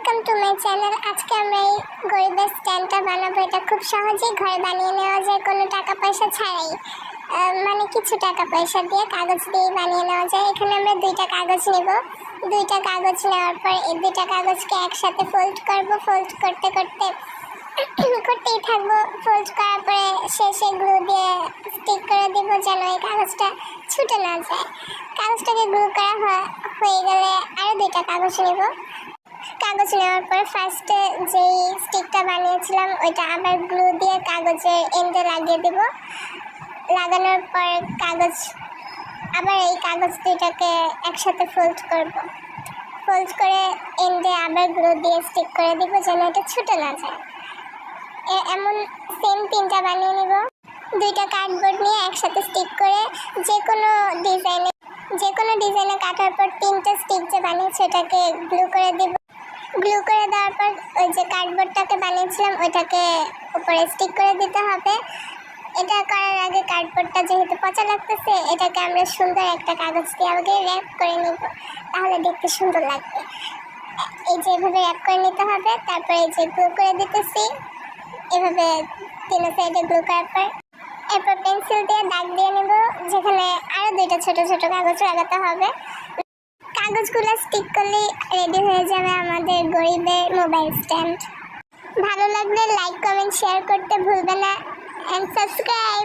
Welcome to my channel. আজকে আমরা এই গরিবের স্ট্যান্ডটা বানাবো। এটা খুব সহজেই ঘরে বানিয়ে নেওয়া যায়, কোনো টাকা পয়সা ছাড়াই। মানে কিছু টাকা পয়সা দিয়ে, কাগজ দিয়ে বানিয়ে নেওয়া যায়। এখানে আমরা 2টা কাগজ নেব। 2টা কাগজ নেওয়ার পর এই 2টা কাগজকে একসাথে ফোল্ড করব। ফোল্ড করতে করতেই থাকবো। ফোল্ড করার পরে শেষে গ্লু দিয়ে স্টিক করে দিব, যেন এই কাগজটা ছুটে না যায়। কাগজটাকে গ্লু করা হয়ে গেলে আরও 2টা কাগজ নেব। কাগজ নেওয়ার পর ফার্স্টে যেই স্টিকটা বানিয়েছিলাম ওইটা আবার গ্লু দিয়ে কাগজের এন্ডে লাগিয়ে দেব। লাগানোর পর আবার এই কাগজ 2টাকে একসাথে ফোল্ড করব। ফোল্ড করে এন্ডে আবার গ্লু দিয়ে স্টিক করে দিব, যেন এটা ছুটে না যায়। এমন সেম 3টা বানিয়ে নিব। 2টা কার্ডবোর্ড নিয়ে একসাথে স্টিক করে যে কোনো ডিজাইনে কাটার পর 3টা স্টিক যে বানিয়েছি ওটাকে গ্লু করে দিব। গ্লু করে দেওয়ার পর ওই যে কার্ডবোর্ডটাকে বানিয়েছিলাম ওইটাকে উপরে স্টিক করে দিতে হবে। এটা করার আগে কার্ডবোর্ডটা যেহেতু পচা লাগতেছে, এটাকে আমরা সুন্দর একটা কাগজ দিয়ে আগে র্যাপ করে নিব, তাহলে দেখতে সুন্দর লাগবে। এই যে এভাবে র্যাপ করে নিতে হবে। তারপরে এই যে গ্লু করে দিতেছি, এভাবে 3 সাইডে গ্লু করার পর এরপর পেন্সিল দিয়ে দাগ দিয়ে নেব, যেখানে আরও 2টা ছোট ছোট কাগজ লাগাতে হবে। কাগজগুলো স্টিক করলেই রেডি হয়ে যাবে আমাদের গরিবের মোবাইল স্ট্যান্ড। ভালো লাগলে লাইক, কমেন্ট, শেয়ার করতে ভুলবে না, অ্যান্ড সাবস্ক্রাইব।